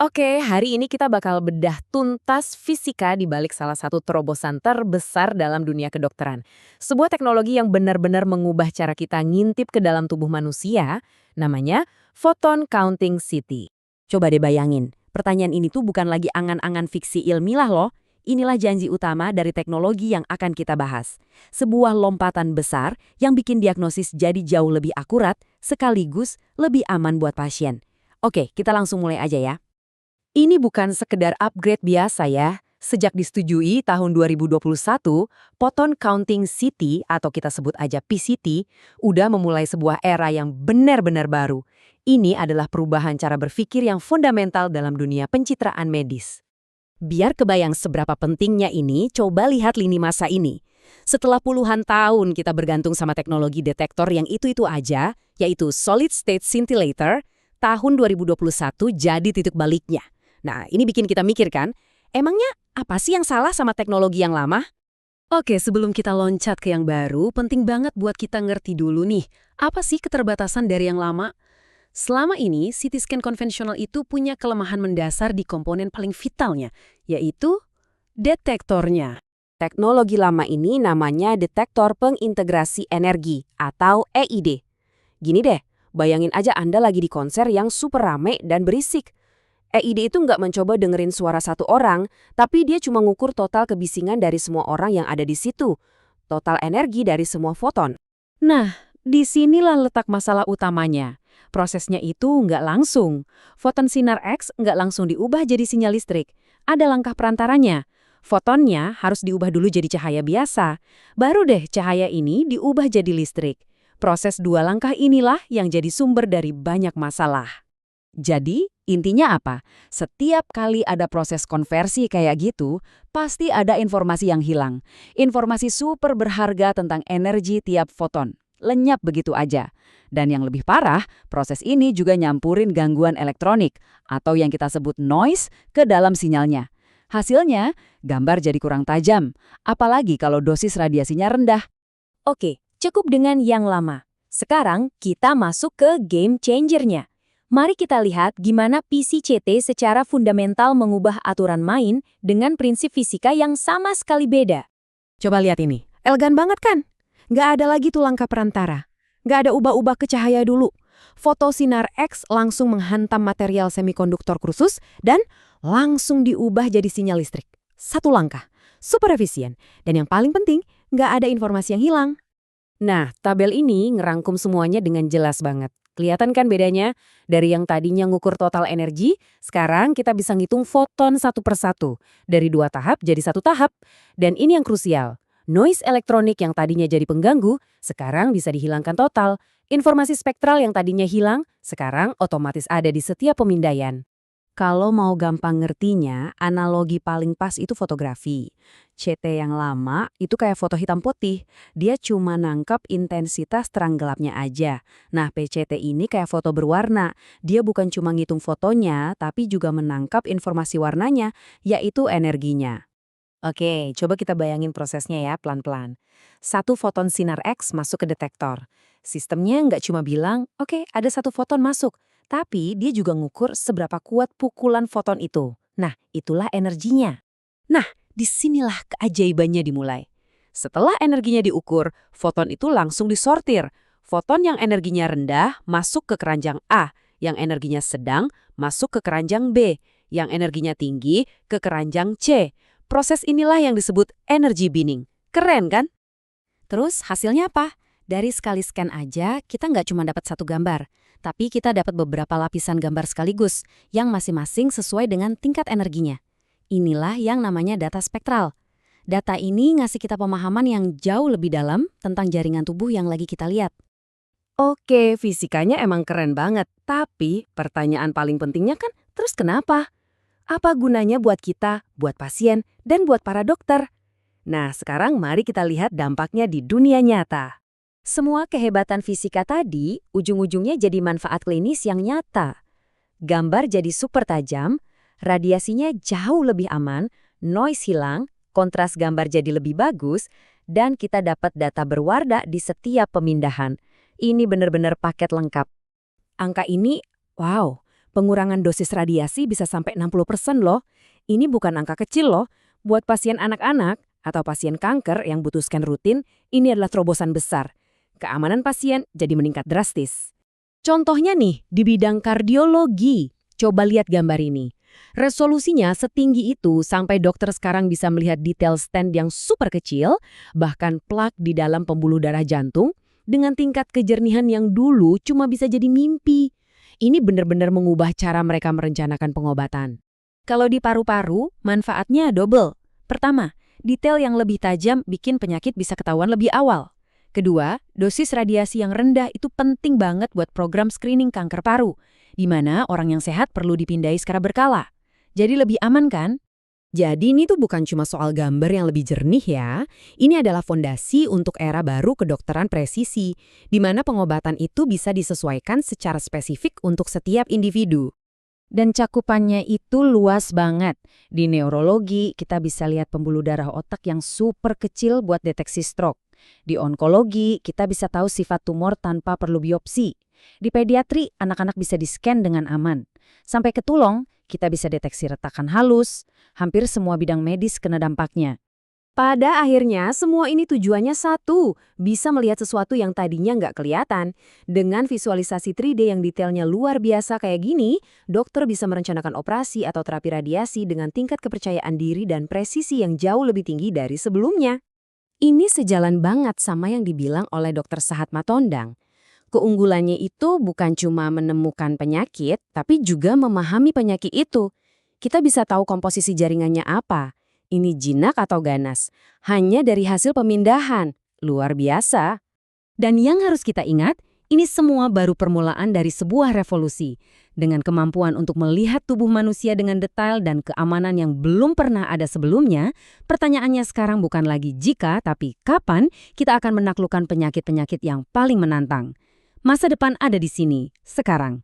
Oke, hari ini kita bakal bedah tuntas fisika di balik salah satu terobosan terbesar dalam dunia kedokteran. Sebuah teknologi yang benar-benar mengubah cara kita ngintip ke dalam tubuh manusia, namanya Photon Counting CT. Coba deh bayangin, pertanyaan ini tuh bukan lagi angan-angan fiksi ilmiah loh. Inilah janji utama dari teknologi yang akan kita bahas. Sebuah lompatan besar yang bikin diagnosis jadi jauh lebih akurat, sekaligus lebih aman buat pasien. Oke, kita langsung mulai aja ya. Ini bukan sekedar upgrade biasa ya. Sejak disetujui tahun 2021, Photon Counting CT atau kita sebut aja PCT, udah memulai sebuah era yang benar-benar baru. Ini adalah perubahan cara berpikir yang fundamental dalam dunia pencitraan medis. Biar kebayang seberapa pentingnya ini, coba lihat lini masa ini. Setelah puluhan tahun kita bergantung sama teknologi detektor yang itu-itu aja, yaitu Solid State Scintillator, tahun 2021 jadi titik baliknya. Nah, ini bikin kita mikir kan, emangnya apa sih yang salah sama teknologi yang lama? Oke, sebelum kita loncat ke yang baru, penting banget buat kita ngerti dulu nih, apa sih keterbatasan dari yang lama? Selama ini, CT scan konvensional itu punya kelemahan mendasar di komponen paling vitalnya, yaitu detektornya. Teknologi lama ini namanya detektor pengintegrasi energi atau EID. Gini deh, bayangin aja Anda lagi di konser yang super rame dan berisik. EID itu nggak mencoba dengerin suara satu orang, tapi dia cuma ngukur total kebisingan dari semua orang yang ada di situ. Total energi dari semua foton. Nah, disinilah letak masalah utamanya. Prosesnya itu nggak langsung. Foton sinar X nggak langsung diubah jadi sinyal listrik. Ada langkah perantaranya. Fotonnya harus diubah dulu jadi cahaya biasa. Baru deh cahaya ini diubah jadi listrik. Proses dua langkah inilah yang jadi sumber dari banyak masalah. Jadi, intinya apa? Setiap kali ada proses konversi kayak gitu, pasti ada informasi yang hilang. Informasi super berharga tentang energi tiap foton. Lenyap begitu aja. Dan yang lebih parah, proses ini juga nyampurin gangguan elektronik atau yang kita sebut noise ke dalam sinyalnya. Hasilnya, gambar jadi kurang tajam, apalagi kalau dosis radiasinya rendah. Oke, cukup dengan yang lama. Sekarang kita masuk ke game changer-nya. Mari kita lihat gimana PCCT secara fundamental mengubah aturan main dengan prinsip fisika yang sama sekali beda. Coba lihat ini. Elegan banget kan? Nggak ada lagi tuh langkah perantara. Nggak ada ubah-ubah ke cahaya dulu. Foto sinar X langsung menghantam material semikonduktor khusus dan langsung diubah jadi sinyal listrik. Satu langkah. Super efisien. Dan yang paling penting, nggak ada informasi yang hilang. Nah, tabel ini ngerangkum semuanya dengan jelas banget. Kelihatan kan bedanya? Dari yang tadinya ngukur total energi, sekarang kita bisa ngitung foton satu persatu. Dari 2 tahap jadi 1 tahap. Dan ini yang krusial. Noise elektronik yang tadinya jadi pengganggu, sekarang bisa dihilangkan total. Informasi spektral yang tadinya hilang, sekarang otomatis ada di setiap pemindaian. Kalau mau gampang ngertinya, analogi paling pas itu fotografi. CT yang lama itu kayak foto hitam putih. Dia cuma nangkep intensitas terang gelapnya aja. Nah, PCT ini kayak foto berwarna. Dia bukan cuma ngitung fotonya, tapi juga menangkap informasi warnanya, yaitu energinya. Oke, coba kita bayangin prosesnya ya pelan-pelan. 1 foton sinar X masuk ke detektor. Sistemnya nggak cuma bilang, oke ada 1 foton masuk, tapi dia juga ngukur seberapa kuat pukulan foton itu. Nah, itulah energinya. Nah, disinilah keajaibannya dimulai. Setelah energinya diukur, foton itu langsung disortir. Foton yang energinya rendah masuk ke keranjang A, yang energinya sedang masuk ke keranjang B, yang energinya tinggi ke keranjang C. Proses inilah yang disebut energy binning. Keren kan? Terus hasilnya apa? Dari sekali scan aja, kita nggak cuma dapat satu gambar, tapi kita dapat beberapa lapisan gambar sekaligus, yang masing-masing sesuai dengan tingkat energinya. Inilah yang namanya data spektral. Data ini ngasih kita pemahaman yang jauh lebih dalam tentang jaringan tubuh yang lagi kita lihat. Oke, fisikanya emang keren banget. Tapi pertanyaan paling pentingnya kan, terus kenapa? Apa gunanya buat kita, buat pasien, dan buat para dokter? Nah, sekarang mari kita lihat dampaknya di dunia nyata. Semua kehebatan fisika tadi, ujung-ujungnya jadi manfaat klinis yang nyata. Gambar jadi super tajam, radiasinya jauh lebih aman, noise hilang, kontras gambar jadi lebih bagus, dan kita dapat data berwarna di setiap pemindahan. Ini benar-benar paket lengkap. Angka ini, wow, Pengurangan dosis radiasi bisa sampai 60% loh. Ini bukan angka kecil loh. Buat pasien anak-anak atau pasien kanker yang butuh scan rutin, ini adalah terobosan besar. Keamanan pasien jadi meningkat drastis. Contohnya nih, di bidang kardiologi. Coba lihat gambar ini. Resolusinya setinggi itu sampai dokter sekarang bisa melihat detail stent yang super kecil, bahkan plak di dalam pembuluh darah jantung, dengan tingkat kejernihan yang dulu cuma bisa jadi mimpi. Ini benar-benar mengubah cara mereka merencanakan pengobatan. Kalau di paru-paru, manfaatnya double. Pertama, detail yang lebih tajam bikin penyakit bisa ketahuan lebih awal. Kedua, dosis radiasi yang rendah itu penting banget buat program screening kanker paru, di mana orang yang sehat perlu dipindai secara berkala. Jadi lebih aman kan? Jadi ini tuh bukan cuma soal gambar yang lebih jernih ya. Ini adalah fondasi untuk era baru kedokteran presisi, di mana pengobatan itu bisa disesuaikan secara spesifik untuk setiap individu. Dan cakupannya itu luas banget. Di neurologi, kita bisa lihat pembuluh darah otak yang super kecil buat deteksi stroke. Di onkologi, kita bisa tahu sifat tumor tanpa perlu biopsi. Di pediatri, anak-anak bisa di-scan dengan aman. Sampai ke tulung, kita bisa deteksi retakan halus. Hampir semua bidang medis kena dampaknya. Pada akhirnya, semua ini tujuannya satu, bisa melihat sesuatu yang tadinya nggak kelihatan. Dengan visualisasi 3D yang detailnya luar biasa kayak gini, dokter bisa merencanakan operasi atau terapi radiasi dengan tingkat kepercayaan diri dan presisi yang jauh lebih tinggi dari sebelumnya. Ini sejalan banget sama yang dibilang oleh Dr. Sahat Matondang. Keunggulannya itu bukan cuma menemukan penyakit, tapi juga memahami penyakit itu. Kita bisa tahu komposisi jaringannya apa. Ini jinak atau ganas. Hanya dari hasil pemindahan. Luar biasa. Dan yang harus kita ingat, ini semua baru permulaan dari sebuah revolusi. Dengan kemampuan untuk melihat tubuh manusia dengan detail dan keamanan yang belum pernah ada sebelumnya, pertanyaannya sekarang bukan lagi jika, tapi kapan kita akan menaklukkan penyakit-penyakit yang paling menantang. Masa depan ada di sini, sekarang.